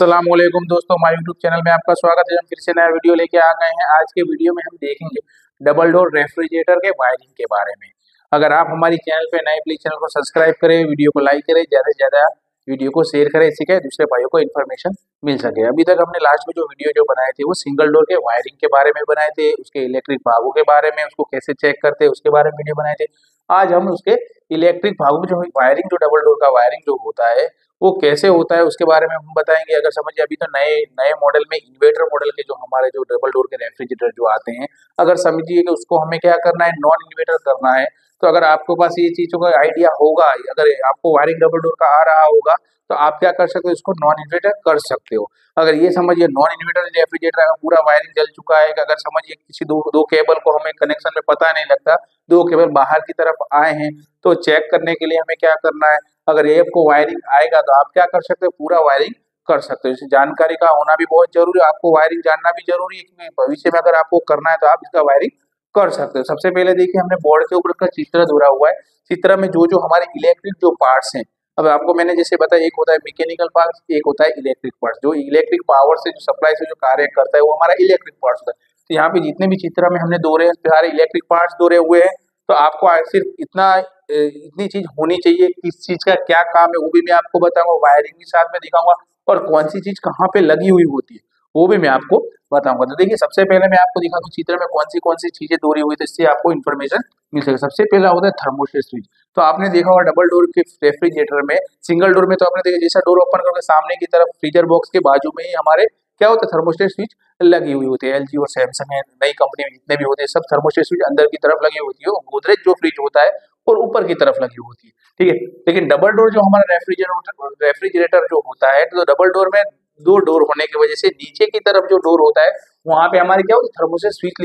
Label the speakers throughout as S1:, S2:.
S1: अस्सलामुअलैकुम दोस्तों, हमारे यूट्यूब चैनल में आपका स्वागत है। हम फिर से नया वीडियो लेके आ गए हैं। आज के वीडियो में हम देखेंगे डबल डोर रेफ्रिजरेटर के वायरिंग के बारे में। अगर आप हमारी चैनल पे नए, प्लीज चैनल को सब्सक्राइब करें, वीडियो को लाइक करें, ज़्यादा से ज़्यादा वीडियो को शेयर करें, इससे क्या है दूसरे भाइयों को इन्फॉर्मेशन मिल सके। अभी तक हमने लास्ट में जो वीडियो जो बनाए थे वो सिंगल डोर के वायरिंग के बारे में बनाए थे, उसके इलेक्ट्रिक भागों के बारे में, उसको कैसे चेक करते हैं उसके बारे में वीडियो बनाए थे। आज हम उसके इलेक्ट्रिक भागों में जो वायरिंग, जो डबल डोर का वायरिंग जो होता है वो कैसे होता है उसके बारे में हम बताएंगे। अगर समझिए अभी तो नए नए मॉडल में इन्वर्टर मॉडल के जो हमारे जो डबल डोर के रेफ्रिजरेटर जो आते हैं, अगर समझिए कि उसको हमें क्या करना है, नॉन इन्वर्टर करना है। तो अगर आपके पास ये चीजों का आइडिया होगा, अगर आपको वायरिंग डबल डोर का आ रहा होगा, तो आप क्या कर सकते हो, इसको नॉन इन्वर्टर कर सकते हो। अगर ये समझिए नॉन इन्वर्टर रेफ्रिजरेटर का पूरा वायरिंग जल चुका है, कि अगर समझिए किसी दो दो केबल को हमें कनेक्शन में पता नहीं लगता, दो केबल बाहर की तरफ आए हैं, तो चेक करने के लिए हमें क्या करना है, अगर ये आपको वायरिंग आएगा तो आप क्या कर सकते हो, पूरा वायरिंग कर सकते हो। इस जानकारी का होना भी बहुत जरूरी है, आपको वायरिंग जानना भी जरूरी है, क्योंकि भविष्य में अगर आपको करना है तो आप इसका वायरिंग कर सकते हो। सबसे पहले देखिए, हमने बोर्ड के ऊपर का चित्र धरा हुआ है। चित्र में जो जो हमारे इलेक्ट्रिक जो पार्ट्स हैं, अब आपको मैंने जैसे बताया, एक होता है मैकेनिकल पार्ट, एक होता है इलेक्ट्रिक पार्ट। जो इलेक्ट्रिक पावर से, जो सप्लाई से जो कार्य करता है वो हमारा इलेक्ट्रिक पार्ट होता है। तो यहाँ पे जितने भी चित्र में हमने दौरे हैं, सारे इलेक्ट्रिक पार्ट्स दौरे हुए हैं। तो आपको सिर्फ इतनी चीज होनी चाहिए, किस चीज का क्या काम है वो भी मैं आपको बताऊंगा, वायरिंग भी साथ में दिखाऊंगा, और कौन सी चीज कहाँ पे लगी हुई होती है वो भी मैं आपको बताऊंगा। तो देखिए, सबसे पहले मैं आपको दिखा दूं चित्र में कौन सी चीजें दौरी हुई, तो इससे आपको इन्फॉर्मेशन मिल सके। सबसे पहला होता है थर्मोस्टेट स्विच। तो आपने देखा होगा डबल डोर के रेफ्रिजरेटर में, सिंगल डोर में तो आपने देखा जैसा डोर ओपन करोगे सामने की तरफ फ्रीजर बॉक्स के बाजू में ही हमारे क्या होता है, थर्मोस्टेट स्विच लगी हुई होती है। एलजी और सैमसंग है, नई कंपनी में जितने भी होते हैं सब थर्मोस्टेट स्विच अंदर की तरफ लगी होती है। गोदरेज जो फ्रिज होता है और ऊपर की तरफ लगी होती है, ठीक है। लेकिन डबल डोर जो हमारा रेफ्रिजरेटर जो होता है, तो डबल डोर में दो डोर होने की वजह से नीचे की तरफ जो डोर होता है वहां पे हमारी क्या होती है, थर्मोस्टेट स्विच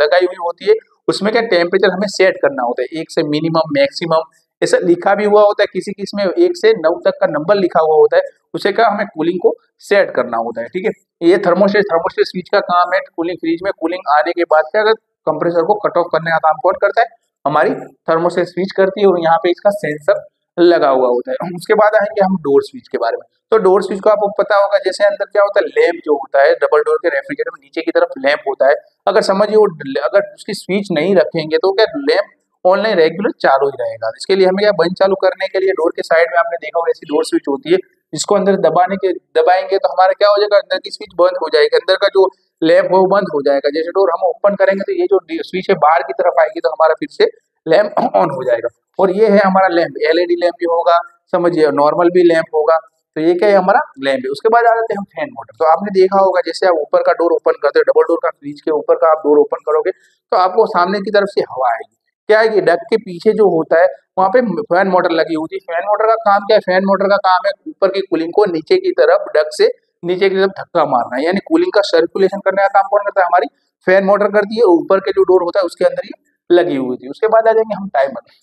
S1: लगाई हुई होती है। उसमें क्या टेम्परेचर हमें सेट करना होता है, एक से मिनिमम मैक्सिमम ऐसा लिखा भी हुआ होता है। किसी किसी में 1 से 9 तक का नंबर लिखा हुआ होता है। उसे क्या हमें कूलिंग को सेट करना होता है, ठीक है। ये थर्मोस्टेट स्विच का काम है। कूलिंग फ्रिज में कूलिंग आने के बाद क्या, अगर कंप्रेसर को कट ऑफ करने का काम कौन करता है, हमारी थर्मोस्टेट स्विच करती है, और यहाँ पे इसका सेंसर लगा हुआ होता है। उसके बाद आएंगे हम डोर स्विच के बारे में। तो डोर स्विच को आपको पता होगा, जैसे अंदर क्या होता है, लैंप जो होता है डबल डोर के रेफ्रिजरेटर में नीचे की तरफ लैंप होता है। अगर समझिए वो अगर उसकी स्विच नहीं रखेंगे तो क्या लैंप ऑनलाइन रेगुलर चालू ही रहेगा। इसके लिए हमें क्या, बंद चालू करने के लिए डोर के साइड में आपने देखा होगा ऐसी डोर स्विच होती है, जिसको अंदर दबाएंगे तो हमारा क्या हो जाएगा, अंदर की स्विच बंद हो जाएगी, अंदर का जो लैंप है वो बंद हो जाएगा। जैसे डोर हम ओपन करेंगे तो ये जो स्विच है बाहर की तरफ आएगी, तो हमारा फिर से लैंप ऑन हो जाएगा। और ये है हमारा लैंप, एलईडी लैंप भी होगा, समझिए नॉर्मल भी लैंप होगा। तो ये क्या है, हमारा लैंप है। उसके बाद आ जाते हैं हम फैन मोटर। तो आपने देखा होगा, जैसे आप ऊपर का डोर ओपन करते हो, डबल डोर का फ्रिज के ऊपर का आप डोर ओपन करोगे तो आपको सामने की तरफ से हवा आएगी। क्या है कि डक के पीछे जो होता है वहां पे फैन मोटर लगी होती है। फैन मोटर का काम क्या है, फैन मोटर का काम है ऊपर की कूलिंग को नीचे की तरफ, डक से नीचे की तरफ धक्का मारना है, यानी कूलिंग का सर्कुलेशन करने का काम कौन करता है, हमारी फैन मोटर करती है। और ऊपर के जो डोर होता है उसके अंदर ही लगी हुई थी। उसके बाद आ जाएंगे हम टाइमर।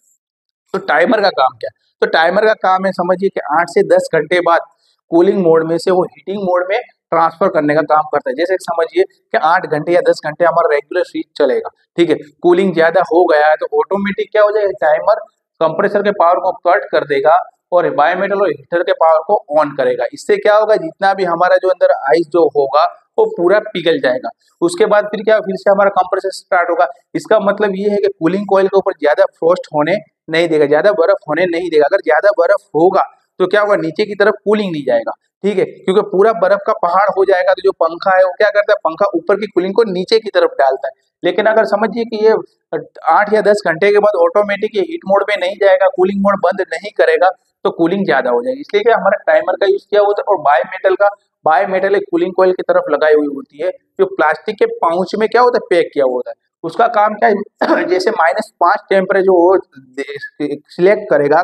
S1: तो टाइमर का काम क्या है, तो टाइमर का काम है, समझिए कि 8 से 10 घंटे बाद कूलिंग मोड में से वो हीटिंग मोड में ट्रांसफर करने का काम करता है। जैसे समझिए कि 8 घंटे या 10 घंटे हमारा रेगुलर स्विच चलेगा, ठीक है। कूलिंग ज्यादा हो गया है तो ऑटोमेटिक क्या हो जाएगा, टाइमर कंप्रेसर के पावर को कट कर देगा और बायोमेटल और हीटर के पावर को ऑन करेगा। इससे क्या होगा, जितना भी हमारा जो अंदर आइस जो होगा वो पूरा पिघल जाएगा। उसके बाद फिर क्या, फिर से हमारा कंप्रेसर स्टार्ट होगा। इसका मतलब ये है कि कूलिंग कॉइल के ऊपर ज्यादा फ्रोस्ट होने नहीं देगा, ज्यादा बर्फ होने नहीं देगा। अगर ज्यादा बर्फ होगा तो क्या होगा, नीचे की तरफ कूलिंग नहीं जाएगा, ठीक है, क्योंकि पूरा बर्फ का पहाड़ हो जाएगा। तो जो पंखा है वो क्या करता है, पंखा ऊपर की कूलिंग को नीचे की तरफ डालता है। लेकिन अगर समझिए कि ये 8 या 10 घंटे के बाद ऑटोमेटिक ये हीट मोड में नहीं जाएगा, कूलिंग मोड बंद नहीं करेगा, तो कूलिंग ज्यादा हो जाएगी। इसलिए क्या हमारा टाइमर का यूज किया होता है। और बायोमेटल एक कूलिंग कॉइल की तरफ लगाई हुई होती है, जो प्लास्टिक के पाउच में क्या होता है, पैक किया होता है। उसका काम क्या है, जैसे -5 टेम्परेचर वो कलेक्ट करेगा,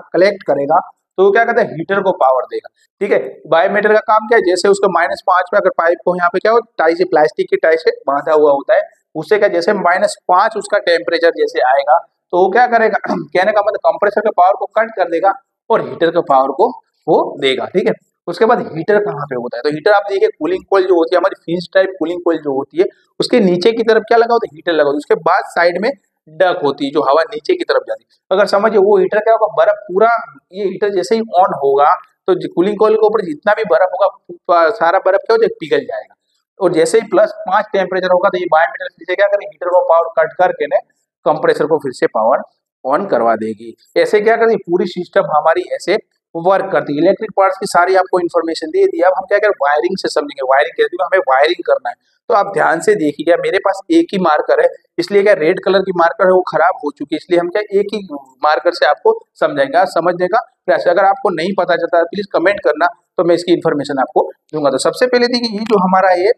S1: तो वो क्या करता है, हीटर को पावर देगा, ठीक है। बायोमीटर का काम क्या है, जैसे उसको -5 में अगर पाइप को यहाँ पे क्या हो, टाई से, प्लास्टिक की टाई से बांधा हुआ होता है, उससे क्या, जैसे -5 उसका टेम्परेचर जैसे आएगा तो वो क्या करेगा, कहने का मतलब कंप्रेसर के पावर को कट कर देगा और हीटर के पावर को वो देगा, ठीक है। उसके बाद हीटर कहाँ पे होता है, तो हीटर आप देखिए, कूलिंग कॉइल जो होती है हमारी, फिंच टाइप कूलिंग कॉइल जो होती है, उसके नीचे की तरफ क्या लगा होता है, हीटर लगा होता है। उसके बाद साइड में डक होती है, जो हवा नीचे की तरफ जाती है। अगर समझिए वो हीटर क्या होगा, बर्फ पूरा, ये हीटर जैसे ही ऑन होगा तो कूलिंग कॉइल के ऊपर जितना भी बर्फ होगा सारा बर्फ क्या हो जाएगा, पिघल जाएगा। और जैसे ही +5 टेम्परेचर होगा तो ये बायोमीटर फिर से क्या करेगी, हीटर को पावर कट करके ने कंप्रेसर को फिर से पावर ऑन करवा देगी। ऐसे क्या करती है, पूरी सिस्टम हमारी ऐसे वर्क करती है। इलेक्ट्रिक पार्ट्स की सारी आपको इन्फॉर्मेशन दे दी। अब हम क्या करें, वायरिंग से समझेंगे। वायरिंग कहते हैं हमें वायरिंग करना है, तो आप ध्यान से देखिएगा। मेरे पास एक ही मार्कर है, इसलिए क्या रेड कलर की मार्कर है वो खराब हो चुकी है, इसलिए हम क्या एक ही मार्कर से आपको समझाएंगे। समझने का प्रयास, अगर आपको नहीं पता चलता प्लीज कमेंट करना, तो मैं इसकी इन्फॉर्मेशन आपको दूंगा। तो सबसे पहले देखिए, ये जो हमारा ये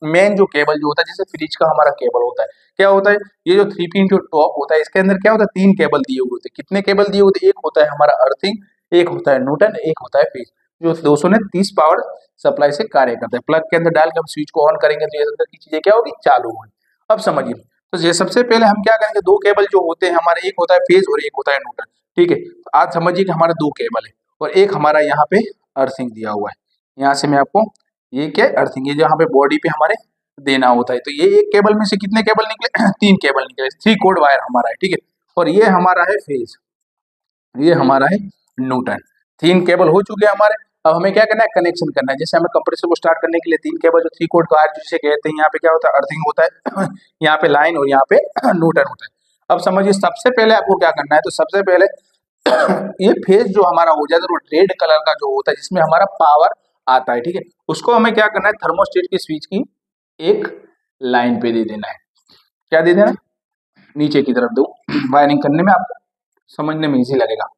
S1: मेन जो केबल जो होता है, जैसे फ्रिज का हमारा केबल होता है, क्या होता है, ये जो 3 पिन जो टॉप होता है, इसके अंदर क्या होता है, 3 केबल दिए हुए होते हैं। कितने केबल दिए होते हैं, एक होता है हमारा अर्थिंग, एक होता है न्यूटन, एक होता है फेज, जो 230 पावर सप्लाई से कार्य करता है। प्लग के अंदर डाल के हम स्विच को ऑन करेंगे तो ये अंदर की चीजें क्या होगी, चालू होगी। अब समझिए, तो ये सबसे पहले हम क्या करेंगे, 2 केबल जो होते हैं हमारे, एक होता है फेज और एक होता है न्यूटन, ठीक है। तो आज समझिए कि हमारे 2 केबल है और एक हमारा यहाँ पे अर्थिंग दिया हुआ है। यहाँ से मैं आपको ये क्या अर्थिंग, ये यहाँ पे बॉडी पे हमारे देना होता है। तो ये एक केबल में से कितने केबल निकले 3 केबल निकले, 3 कोड वायर हमारा है, ठीक है। और ये हमारा है फेज, ये हमारा है न्यूटन। 3 केबल हो चुके हैं हमारे। अब हमें क्या करना है, कनेक्शन करना है। जैसे हमें कंप्रेसर को स्टार्ट करने के लिए 3 केबल जो 3 कोड वायर जिसे कहते हैं, यहाँ पे क्या होता है, अर्थिंग होता है यहाँ पे लाइन और यहाँ पे न्यूटन होता है। अब समझिए, सबसे पहले आपको क्या करना है, तो सबसे पहले ये फेज जो हमारा हो जाता है वो रेड कलर का जो होता है, जिसमें हमारा पावर आता है, ठीक है। उसको हमें क्या करना है, थर्मोस्टेट की स्विच की एक लाइन पे दे देना है। क्या दे देना, नीचे की तरफ दो। वायरिंग करने में आपको समझने में इजी लगेगा।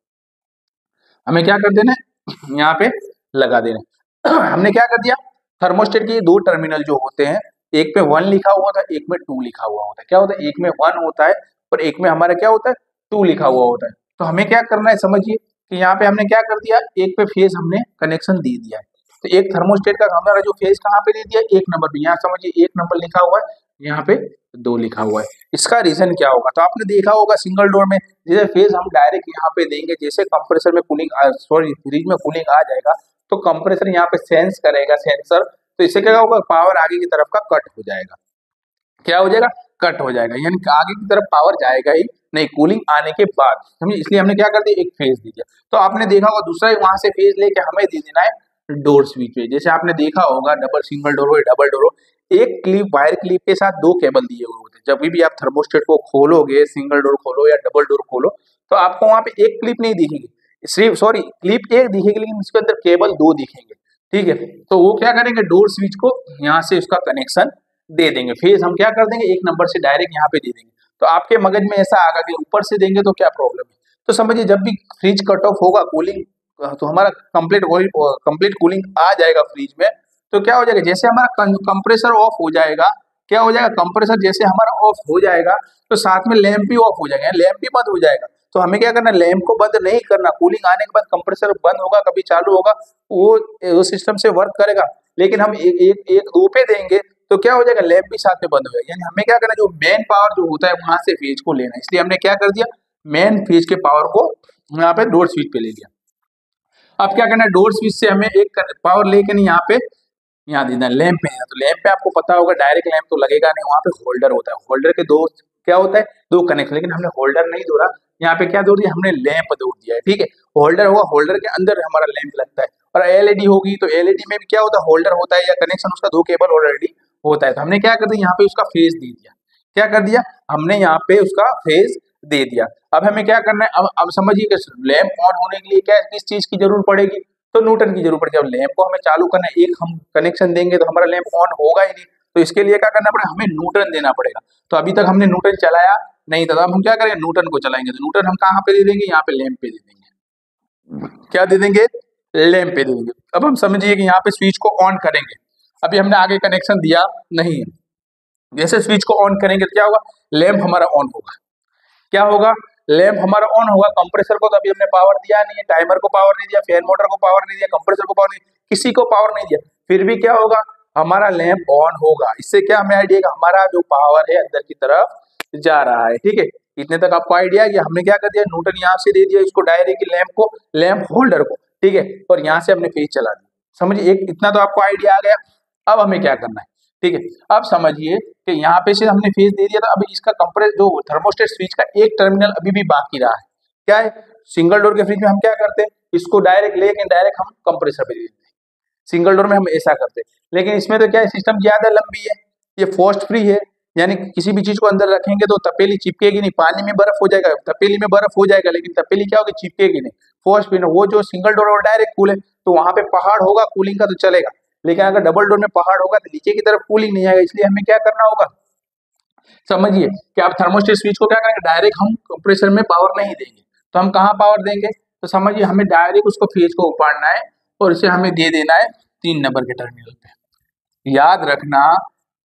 S1: हमें क्या कर देना है, यहाँ पे लगा देना है। हमने क्या कर दिया, थर्मोस्टेट के 2 टर्मिनल जो होते हैं, एक पे 1 लिखा हुआ था, एक में 2 लिखा हुआ होता है। क्या होता है, एक में 1 होता है और एक में हमारा क्या होता है, 2 लिखा हुआ होता है। तो हमें क्या करना है, समझिए कि यहाँ पे हमने क्या कर दिया, एक पे फेज हमने कनेक्शन दे दिया है। तो एक थर्मोस्टेट का हमारा जो फेज कहाँ पे दे दिया, 1 नंबर पे। यहाँ समझिए 1 नंबर लिखा हुआ है, यहाँ पे 2 लिखा हुआ है। इसका रीजन क्या होगा, तो आपने देखा होगा सिंगल डोर में जैसे फेज हम डायरेक्ट यहाँ पे देंगे, जैसे कंप्रेसर में कूलिंग सॉरी फ्रिज में कूलिंग आ जाएगा तो कंप्रेसर यहाँ पे सेंस करेगा, सेंसर, तो इससे क्या होगा, पावर आगे की तरफ का कट हो जाएगा। क्या हो जाएगा, कट हो जाएगा, यानी आगे की तरफ पावर जाएगा ही नहीं कूलिंग आने के बाद, समझिए। इसलिए हमने क्या कर दिया, एक फेज दे दिया। तो आपने देखा होगा दूसरा वहां से फेज लेके हमें दे देना है डोर स्विच पे। जैसे आपने देखा होगा डबल सिंगल डोर हो डबल डोर हो, एक क्लिप वायर क्लिप के साथ 2 केबल दिए हुए होते हैं। जब भी आप थर्मोस्टेट को खोलोगे, सिंगल डोर खोलो या डबल डोर खोलो, तो आपको वहां पे एक क्लिप नहीं दिखेगी, सिर्फ सॉरी क्लिप एक दिखेगी, लेकिन इसके अंदर केबल 2 दिखेंगे, ठीक है। तो वो क्या करेंगे, डोर स्विच को यहाँ से उसका कनेक्शन दे देंगे। फेज हम क्या कर देंगे, 1 नंबर से डायरेक्ट यहाँ पे दे देंगे। तो आपके मगज में ऐसा आएगा कि ऊपर से देंगे तो क्या प्रॉब्लम है। तो समझिए, जब भी फ्रिज कट ऑफ होगा कूलिंग, तो हमारा कंप्लीट कूलिंग आ जाएगा फ्रिज में, तो क्या हो जाएगा, जैसे हमारा कंप्रेसर ऑफ हो जाएगा, क्या हो जाएगा, कंप्रेसर जैसे हमारा ऑफ हो जाएगा तो साथ में लैंप भी ऑफ हो जाएगा, लैंप भी बंद हो जाएगा। तो हमें क्या करना है, लैंप को बंद नहीं करना। कूलिंग आने के बाद कंप्रेसर बंद होगा, कभी चालू होगा, वो सिस्टम से वर्क करेगा। लेकिन हम एक 2 पे देंगे तो क्या हो जाएगा, लैंप भी साथ में बंद हो जाएगा। यानी हमें क्या करना है, जो मेन पावर जो होता है वहां से फेज को लेना है। इसलिए हमने क्या कर दिया, मेन फेज के पावर को यहाँ पे डोर स्विच पे ले लिया। अब क्या करना है, डोर स्विच से हमें एक पावर लेके नहीं यहाँ पे यहाँ देना है लैंप में। तो लैंप पे आपको पता होगा डायरेक्ट लैंप तो लगेगा नहीं, वहां पे होल्डर होता है। होल्डर के 2 क्या होता है, 2 कनेक्शन, लेकिन हमने होल्डर नहीं जोड़ा, यहाँ पे क्या जोड़ दिया, हमने लैंप जोड़ दिया है, ठीक है। होल्डर होगा, होल्डर के अंदर हमारा लैंप लगता है। और एलईडी होगी तो एलईडी में भी क्या होता है, होल्डर होता है या कनेक्शन, उसका 2 केबल ऑलरेडी होता है। तो हमने क्या कर दिया, यहाँ पे उसका फेज दे दिया। क्या कर दिया, हमने यहाँ पे उसका फेज दे दिया। अब हमें क्या करना है, अब समझिए कि लैंप ऑन होने के लिए क्या किस चीज की जरूरत पड़ेगी, तो न्यूटन की जरूरत पड़ेगी। जब लैंप को हमें चालू करना है, एक हम कनेक्शन देंगे तो हमारा लैंप ऑन होगा ही नहीं, तो इसके लिए क्या करना पड़ेगा, हमें न्यूटन देना पड़ेगा। तो अभी तक हमने न्यूटन चलाया नहीं था, तो अब हम क्या करेंगे, न्यूटन को चलाएंगे। तो न्यूटन हम कहाँ पे दे देंगे, यहाँ पे लैंप पे दे देंगे। क्या दे देंगे, लैंप पे दे देंगे। अब हम समझिए कि यहाँ पे स्विच को ऑन करेंगे, अभी हमने आगे कनेक्शन दिया नहीं है। जैसे स्विच को ऑन करेंगे तो क्या होगा, लैंप हमारा ऑन होगा। क्या होगा, लैंप हमारा ऑन होगा। कंप्रेसर को तो अभी हमने पावर दिया नहीं है, टाइमर को पावर नहीं दिया, फैन मोटर को पावर नहीं दिया, कंप्रेसर को पावर नहीं, किसी को पावर नहीं दिया, फिर भी क्या होगा, हमारा लैंप ऑन होगा। इससे क्या हमें आइडिया है, हमारा जो पावर है अंदर की तरफ जा रहा है, ठीक है। इतने तक आपको आइडिया है कि हमने क्या कर दिया, न्यूटन यहाँ से दे दिया इसको डायरेक्ट लैंप को, लैंप होल्डर को, ठीक है, और यहाँ से हमने फेज चला दिया। समझिए, एक इतना तो आपको आइडिया आ गया। अब हमें क्या करना है, ठीक है। अब समझिए कि यहाँ पे से हमने फेज दे दिया था, अभी इसका कंप्रेस जो थर्मोस्टेट स्विच का एक टर्मिनल अभी भी बाकी रहा है। क्या है, सिंगल डोर के फ्रिज में हम क्या करते हैं, इसको डायरेक्ट लेके डायरेक्ट हम कंप्रेसर पे दे देते हैं। सिंगल डोर में हम ऐसा करते हैं, लेकिन इसमें तो क्या है, सिस्टम ज्यादा लंबी है, ये फॉस्ट फ्री है, यानी किसी भी चीज को अंदर रखेंगे तो तपेली चिपकेगी नहीं, पानी में बर्फ हो जाएगा, तपेली में बर्फ हो जाएगा, लेकिन तपेली क्या होगी, चिपकेगी नहीं, फॉस्ट फ्री। वो जो सिंगल डोर और डायरेक्ट कूल है, तो वहां पे पहाड़ होगा कूलिंग का तो चलेगा, लेकिन अगर डबल डोर में पहाड़ होगा तो नीचे की तरफ कूलिंग नहीं आएगा। इसलिए हमें क्या करना होगा, समझिए कि आप थर्मोस्टेट स्विच को क्या करेंगे, डायरेक्ट हम कंप्रेसर में पावर नहीं देंगे, तो हम कहाँ पावर देंगे, तो समझिए हमें डायरेक्ट उसको फेज को उपाड़ना है और इसे हमें दे देना है 3 नंबर के टर्मिनल पे। याद रखना,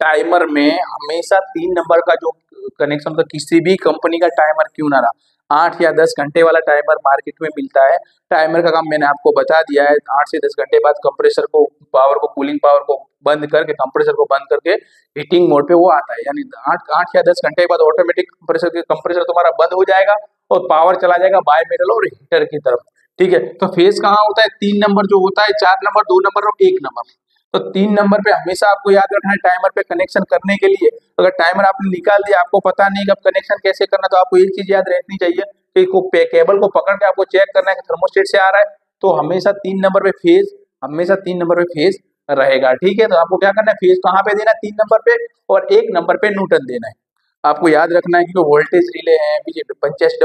S1: टाइमर में हमेशा 3 नंबर का जो कनेक्शन होता है, किसी भी कंपनी का टाइमर क्यों ना रहा, 8 या 10 घंटे वाला टाइमर मार्केट में मिलता है। टाइमर का काम मैंने आपको बता दिया है, 8 से 10 घंटे बाद कंप्रेसर को पावर को कूलिंग पावर को बंद करके, कंप्रेसर को बंद करके हीटिंग मोड पे वो आता है, यानी 8 या 10 घंटे बाद ऑटोमेटिक कंप्रेसर तुम्हारा बंद हो जाएगा और पावर चला जाएगा बाय मेटल और हीटर की तरफ। ठीक है, तो फेज कहाँ होता है, 3 नंबर जो होता है, 4 नंबर, 2 नंबर और 1 नंबर। तो 3 नंबर पे हमेशा आपको याद रखना है, टाइमर पे कनेक्शन करने के लिए अगर टाइमर आपने निकाल दिया, आपको पता नहीं कि अब कनेक्शन कैसे करना, तो आपको एक चीज याद रखनी चाहिए कि केबल को पकड़ के आपको चेक करना है कि थर्मोस्टेट से आ रहा है, तो हमेशा 3 नंबर पे फेज, हमेशा 3 नंबर पे फेज रहेगा। ठीक है, तो आपको क्या करना है, फेज कहाँ पे देना है, 3 नंबर पे, और 1 नंबर पे न्यूटन देना है। आपको याद रखना है कि वोल्टेज रिले है, 50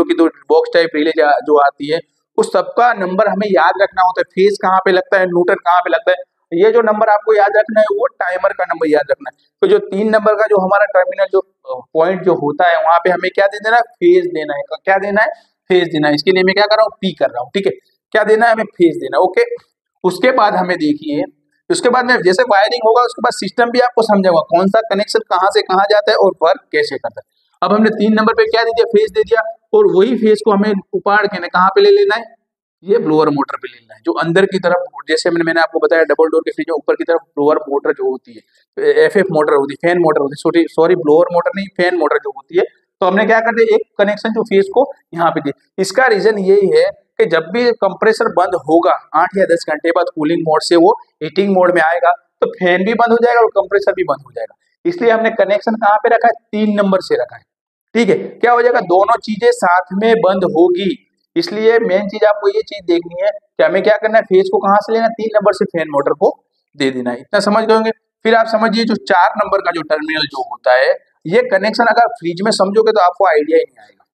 S1: की 2 बॉक्स टाइप रिले जो आती है, उस सबका नंबर हमें याद रखना होता है, फेज कहाँ पे लगता है, न्यूटन कहाँ पे लगता है, ये जो नंबर आपको याद रखना है वो टाइमर का नंबर याद रखना है। तो जो 3 नंबर का जो हमारा टर्मिनल जो पॉइंट जो होता है, वहां पे हमें क्या दे देना है, फेज देना है। क्या देना है, फेज देना है। इसके लिए मैं क्या कर रहा हूँ, पी कर रहा हूँ। ठीक है, क्या देना है, हमें फेज देना है। ओके, उसके बाद हमें देखिए, उसके बाद में जैसे वायरिंग होगा उसके बाद सिस्टम भी आपको समझाऊंगा कौन सा कनेक्शन कहाँ से कहाँ जाता है और वर्क कैसे करता है। अब हमने 3 नंबर पे क्या दे दिया, फेज दे दिया, और वही फेज को हमें उपाड़ के कहाँ पे ले लेना है, ये ब्लोअर मोटर पे लेना है, जो अंदर की तरफ, जैसे मैंने आपको बताया डबल डोर के फ्रिज में ऊपर की तरफ ब्लोअर मोटर जो होती है, एफएफ मोटर होती है, फैन मोटर होती है, सॉरी ब्लोअर मोटर नहीं, फैन मोटर जो होती है। तो हमने क्या कर दिया, एक कनेक्शन जो फेज को यहाँ पे दिया। इसका रीजन यही है कि जब भी कंप्रेसर बंद होगा 8 या 10 घंटे बाद कूलिंग मोड से वो हीटिंग मोड में आएगा, तो फैन भी बंद हो जाएगा और कंप्रेसर भी बंद हो जाएगा। इसलिए हमने कनेक्शन कहाँ पे रखा है, 3 नंबर से रखा है। ठीक है, क्या हो जाएगा, दोनों चीजें साथ में बंद होगी। इसलिए मेन चीज आपको ये चीज देखनी है कि हमें क्या करना है, फेज को कहां से लेना है, 3 नंबर से फैन मोटर को दे देना है। इतना समझ गए होंगे। फिर आप समझिए जो 4 नंबर का जो टर्मिनल जो होता है, ये कनेक्शन अगर फ्रिज में समझोगे तो आपको आइडिया ही नहीं आएगा।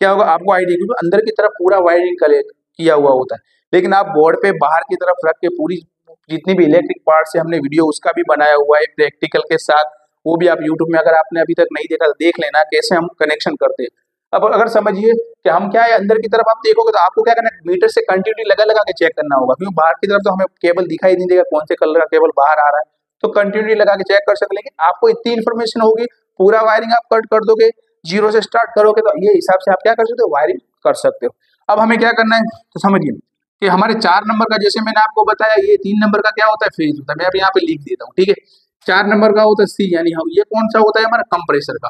S1: क्या होगा, आपको आइडिया, क्योंकि अंदर की तरफ पूरा वायरिंग किया हुआ होता है, लेकिन आप बोर्ड पे बाहर की तरफ रख के पूरी जितनी भी इलेक्ट्रिक पार्ट से हमने वीडियो उसका भी बनाया हुआ है प्रैक्टिकल के साथ, वो भी आप यूट्यूब में अगर आपने अभी तक नहीं देखा तो देख लेना कैसे हम कनेक्शन करते हैं। अब अगर समझिए कि हम क्या है, अंदर की तरफ आप देखोगे तो आपको क्या करना है, मीटर से कंटिन्यूटी लगा लगा के चेक करना होगा, क्योंकि बाहर की तरफ तो हमें केबल दिखाई नहीं देगा कौन से कलर का केबल बाहर आ रहा है, तो कंटिन्यूटी लगा के चेक कर सकते। लेकिन आपको इतनी इन्फॉर्मेशन होगी, पूरा वायरिंग आप कट कर दोगे, जीरो से स्टार्ट करोगे, तो ये हिसाब से आप क्या कर सकते हो, वायरिंग कर सकते हो। अब हमें क्या करना है, तो समझिए कि हमारे 4 नंबर का, जैसे मैंने आपको बताया, ये 3 नंबर का क्या होता है, फेज होता है। मैं अब यहाँ पे लिख देता हूँ। ठीक है, 4 नंबर का होता है सी, यानी हम ये कौन सा होता है, हमारा कंप्रेसर का।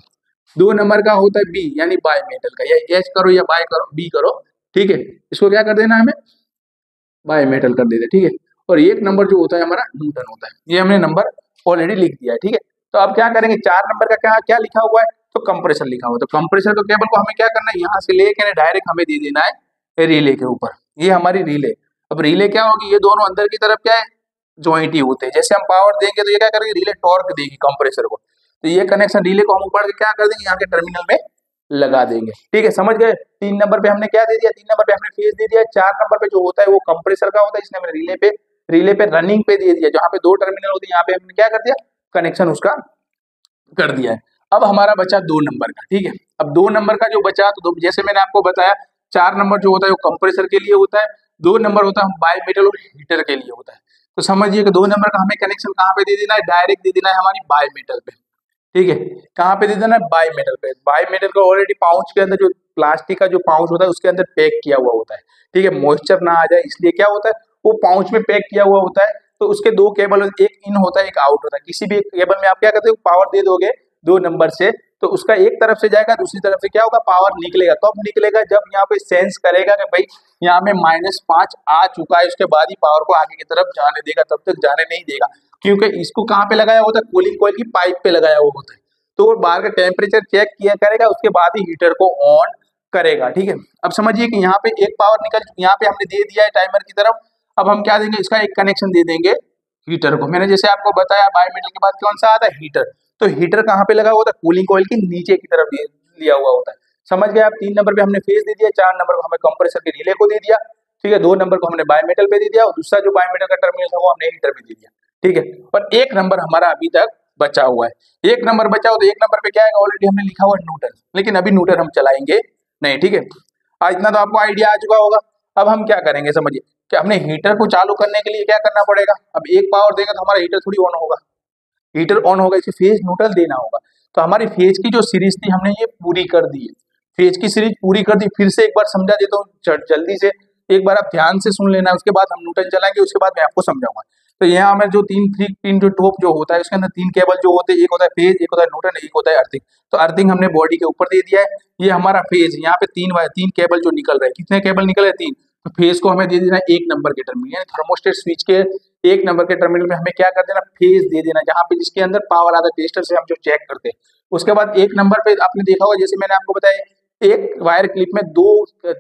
S1: 2 नंबर का होता है बी, यानी बाय मेटल का, या एच करो या बाय करो, बी करो। ठीक है, इसको क्या कर देना है, हमें बाय मेटल कर देते। ठीक है, और 1 नंबर जो होता है हमारा न्यूटन होता है, ये हमने नंबर ऑलरेडी लिख दिया है। ठीक है, तो अब क्या करेंगे, 4 नंबर का क्या क्या लिखा हुआ है, तो कंप्रेसर लिखा हुआ है। तो कंप्रेसर के केबल को हमें क्या करना है, यहाँ से लेके डायरेक्ट हमें दे देना है रिले के ऊपर। ये हमारी रिले। अब रिले क्या होगी, ये दोनों अंदर की तरफ क्या है, ज्वाइंट ही होते हैं। जैसे हम पावर देंगे तो ये क्या करेगी, रिले टॉर्क देगी कंप्रेसर को, तो ये कनेक्शन रिले को हम ऊपर के क्या कर देंगे, यहाँ के टर्मिनल में लगा देंगे। ठीक है, समझ गए। 3 नंबर पे हमने क्या दे दिया, 3 नंबर पे हमने फेज दे दिया। 4 नंबर पे जो होता है वो कंप्रेसर का होता है, इसने हमने रिले पे रनिंग पे दे दिया, जहाँ पे 2 टर्मिनल होते हैं, यहाँ पे हमने क्या कर दिया, कनेक्शन उसका कर दिया है। अब हमारा बचा 2 नंबर का। ठीक है, अब 2 नंबर का जो बचा, तो जैसे मैंने आपको बताया, 4 नंबर जो होता है वो कंप्रेसर के लिए होता है, 2 नंबर होता है बाय मेटल और हीटर के लिए होता है। तो समझिए कि 2 नंबर का हमें कनेक्शन कहाँ पे दे देना है, डायरेक्ट दे देना है हमारी बाय मेटल पे। ठीक है, कहाँ पे दे देना है, बाय मेटल पे। बाय मेटल का ऑलरेडी पाउच के अंदर जो प्लास्टिक का जो पाउच होता है उसके अंदर पैक किया हुआ होता है। ठीक है, मॉइस्चर ना आ जाए इसलिए क्या होता है, वो पाउच में पैक किया हुआ होता है। तो उसके 2 केबल, एक इन होता है एक आउट होता है। किसी भी एक केबल में आप क्या करते हो, पावर दे दोगे 2 नंबर से, तो उसका एक तरफ से जाएगा, दूसरी तरफ से क्या होगा, पावर निकलेगा। कब निकलेगा, जब यहाँ पे सेंस करेगा कि भाई यहाँ में -5 आ चुका है, उसके बाद ही पावर को आगे की तरफ जाने देगा, तब तक जाने नहीं देगा। क्योंकि इसको कहाँ पे लगाया होता है, कूलिंग कॉइल की पाइप पे लगाया हुआ होता है। तो वो बाहर का टेम्परेचर चेक किया करेगा, उसके बाद ही हीटर को ऑन करेगा। ठीक है, अब समझिए कि यहाँ पे एक पावर यहाँ पे हमने दे दिया है टाइमर की तरफ। अब हम क्या देंगे, इसका एक कनेक्शन दे देंगे हीटर को। मैंने जैसे आपको बताया बायोमेटल के बाद कौन सा आता है, हीटर। तो हीटर कहाँ पे लगा हुआ होता है, कूलिंग कॉइल के नीचे की तरफ लिया हुआ होता है। समझ गए आप। 3 नंबर पे हमने फेज दे दिया, 4 नंबर को हमें कंप्रेसर के रिले को दे दिया। ठीक है, 2 नंबर को हमने बायोमेटल पे दे दिया और दूसरा जो बायोमेटल का टर्मिनल था वो हमने हीटर पे दे दिया। ठीक है, और 1 नंबर हमारा अभी तक बचा हुआ है। 1 नंबर बचा हुआ, तो 1 नंबर पे क्या है, ऑलरेडी हमने लिखा हुआ है न्यूटन, लेकिन अभी न्यूटन हम चलाएंगे नहीं। ठीक है, आज इतना तो आपको आइडिया आ चुका होगा। अब हम क्या करेंगे, समझिए कि हमने हीटर को चालू करने के लिए क्या करना पड़ेगा। अब एक पावर देगा तो हमारा हीटर थोड़ी ऑन होगा, हीटर ऑन होगा, इसे फेज न्यूट्रल देना होगा। तो हमारी फेज की जो सीरीज थी हमने ये पूरी कर दी है, फेज की सीरीज पूरी कर दी। फिर से एक बार समझा देता हूँ जल्दी से, एक बार आप ध्यान से सुन लेना, उसके बाद हम न्यूटन चलाएंगे, उसके बाद मैं आपको समझाऊंगा। तो यहाँ हमें जो तीन जो टॉप जो होता है उसके अंदर 3 केबल जो होते हैं, एक होता है फेज, एक होता है न्यूट्रल, एक होता है अर्थिंग। तो अर्थिंग हमने बॉडी के ऊपर दे दिया है, ये हमारा फेज। यहाँ पे 3 केबल जो निकल रहे हैं, कितने केबल निकल रहे हैं, 3। तो फेज को हमें दे देना 1 नंबर के टर्मिनल, यानी थर्मोस्टेट स्विच के 1 नंबर के टर्मिनल में हमें क्या कर देना, फेज दे देना, जहाँ पे जिसके अंदर पावर आता है टेस्टर से हम जो चेक करते हैं। उसके बाद 1 नंबर पे आपने देखा होगा, जैसे मैंने आपको बताया, एक वायर क्लिप में 2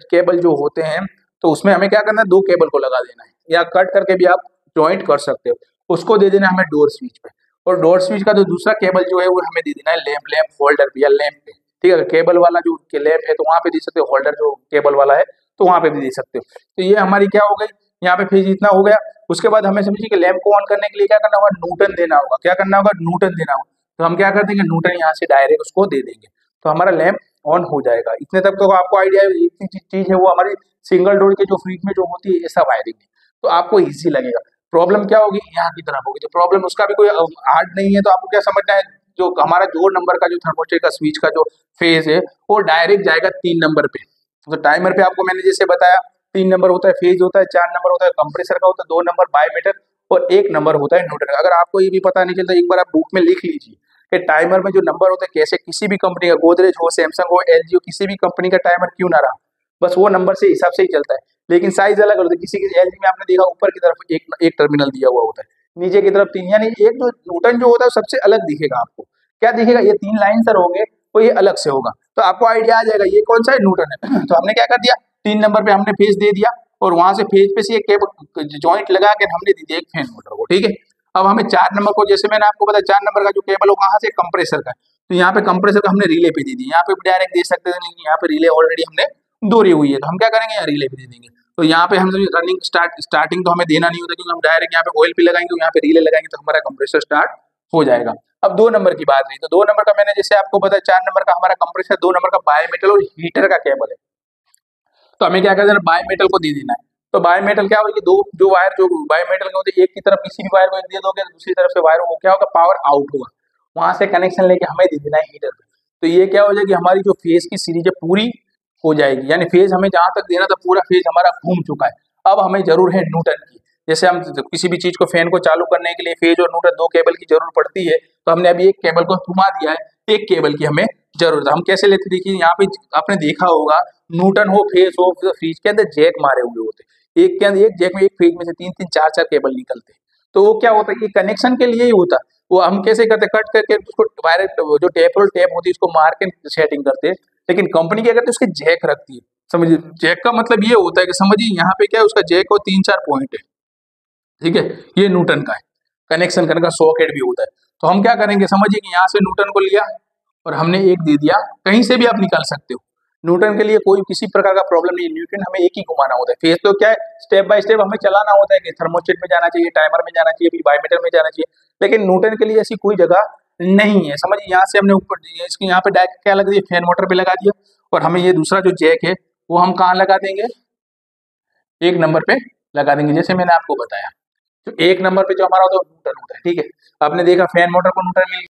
S1: केबल जो होते हैं, तो उसमें हमें क्या करना है, 2 केबल को लगा देना है, या कट करके भी आप ज्वाइंट कर सकते हो। उसको दे देना हमें डोर स्विच पे, और डोर स्विच का जो दूसरा केबल जो है वो हमें दे देना है लैंप होल्डर पे या लैंप पे। ठीक है, केबल वाला जो लैंप है तो वहां पे दे सकते हो, होल्डर जो केबल वाला है तो वहां पे भी दे सकते हो। तो ये हमारी क्या हो गई, यहाँ पे फेज इतना हो गया। उसके बाद हमें समझिए कि लैंप को ऑन करने के लिए क्या करना होगा, न्यूटन देना होगा। क्या करना होगा, न्यूटन देना होगा। तो हम क्या कर देंगे, न्यूटन यहाँ से डायरेक्ट उसको दे देंगे, तो हमारा लैंप ऑन हो जाएगा। इतने तक तो आपको आइडिया है। इतनी चीज है वो हमारी सिंगल डोर के जो फ्रिज में जो होती है, ऐसा वायरिंग है, तो आपको इजी लगेगा। प्रॉब्लम क्या होगी, यहाँ की तरफ होगी, तो प्रॉब्लम उसका भी कोई हार्ड नहीं है। तो आपको क्या समझना है, जो हमारा 2 नंबर का जो थर्मोस्टेट का स्विच का जो फेज है वो डायरेक्ट जाएगा 3 नंबर पे। तो टाइमर पे आपको मैंने जैसे बताया, 3 नंबर होता है फेज होता है, 4 नंबर होता है कंप्रेसर का होता है, 2 नंबर बायोमीटर और 1 नंबर होता है न्यूट्रल। अगर आपको ये भी पता नहीं चलता, एक बार आप बुक में लिख लीजिए कि टाइमर में जो नंबर होता है कैसे, किसी भी कंपनी का, गोदरेज हो, सैमसंग हो, एलजी हो, किसी भी कंपनी का टाइमर क्यों ना रहा, बस वो नंबर से हिसाब से ही चलता है। लेकिन साइज अलग होता है, किसी की एलजी में आपने देखा ऊपर की तरफ एक टर्मिनल दिया हुआ होता है, नीचे की तरफ 3, यानी एक जो न्यूटन जो होता है सबसे अलग दिखेगा आपको। क्या दिखेगा, ये 3 लाइन सर होंगे तो ये अलग से होगा, तो आपको आइडिया आ जाएगा ये कौन सा है, न्यूटन है। तो हमने क्या कर दिया, 3 नंबर पे हमने फेज दे दिया, और वहां से फेज पे से एक केबल जॉइंट लगा के हमने दे दिया एक फैन मोटर को। ठीक है, अब हमें 4 नंबर को, जैसे मैंने आपको बताया 4 नंबर का जो केबल हो कहाँ से, कंप्रेसर का। तो यहाँ पे कंप्रेसर का हमने रिले पे दे दी, यहाँ पे डायरेक्ट दे सकते थे, लेकिन यहाँ पे रिले ऑलरेडी हमने दोरी हुई है, तो हम क्या करेंगे, यहाँ रिले पे दे देंगे। तो यहाँ पे हम रनिंग स्टार्टिंग तो हमें देना नहीं होता, क्योंकि हम डायरेक्ट यहाँ पे ऑयल पे लगाएंगे, यहाँ पे रिले लगाएंगे, तो हमारा कंप्रेसर स्टार्ट हो जाएगा। अब 2 नंबर की बात रही, तो 2 नंबर का मैंने जैसे आपको बताया, 4 नंबर का हमारा कंप्रेसर, 2 नंबर का बायोमेटल और हीटर का केबल है। तो हमें क्या कर देना, बायोमेटल को दे देना है। तो बायोमेटल क्या होगी, दो जो वायर जो बायोमेटल के होते हैं, एक की तरफ किसी भी वायर को एक दे दोगे, दूसरी तरफ से वायर को क्या होगा, पावर आउट होगा, वहां से कनेक्शन लेके हमें दे देना है हीटर पे। तो ये क्या हो जाएगी, हमारी जो फेज की सीरीज है पूरी हो जाएगी, यानी फेज हमें जहां तक देना था पूरा फेज हमारा घूम चुका है। अब हमें जरूर है न्यूटन की। जैसे हम किसी भी चीज को, फैन को चालू करने के लिए फेज और न्यूटन 2 केबल की जरूरत पड़ती है, तो हमने अभी एक केबल को घुमा दिया है, एक केबल की हमें जरूरत है। हम कैसे लेते, देखिए यहाँ पे आपने देखा होगा, न्यूटन हो, फेज हो, फ्रिज के अंदर जैक मारे हुए होते हैं, एक के अंदर एक जैक में एक फेज में से 3-3 4-4 केबल निकलते हैं। तो वो क्या होता है, ये कनेक्शन के लिए ही होता है। वो हम कैसे करते, कट करके उसको डायरेक्ट जो टेप रोल टेप होती है उसको मार के सेटिंग करते हैं। लेकिन कंपनी क्या करती है, उसके जैक रखती है। समझिए, जैक का मतलब ये होता है कि समझिए यहाँ पे क्या है, उसका जैक और 3-4 पॉइंट है। ठीक है, ये न्यूटन का है, कनेक्शन करने का सॉकेट भी होता है। तो हम क्या करेंगे, समझिए कि यहाँ से न्यूटन को लिया और हमने एक दे दिया, कहीं से भी आप निकाल सकते हो। न्यूटन के लिए कोई किसी प्रकार का प्रॉब्लम नहीं है, न्यूटन हमें एक ही घुमाना होता है। फेज तो क्या है, स्टेप बाय स्टेप हमें चलाना होता है कि थर्मोस्टेट में जाना चाहिए, टाइमर में जाना चाहिए, फिर बायोमीटर में जाना चाहिए। लेकिन न्यूटन के लिए ऐसी कोई जगह नहीं है। समझिए, यहाँ से हमने ऊपर इसके यहाँ पे डायरेक्ट क्या लगा दिया, फैन मोटर पे लगा दिया, और हमें ये दूसरा जो जैक है वो हम कहाँ लगा देंगे, 1 नंबर पे लगा देंगे, जैसे मैंने आपको बताया। तो 1 नंबर पे जो हमारा होता है न्यूटन होता है। ठीक है, आपने देखा फैन मोटर को न्यूटन मिल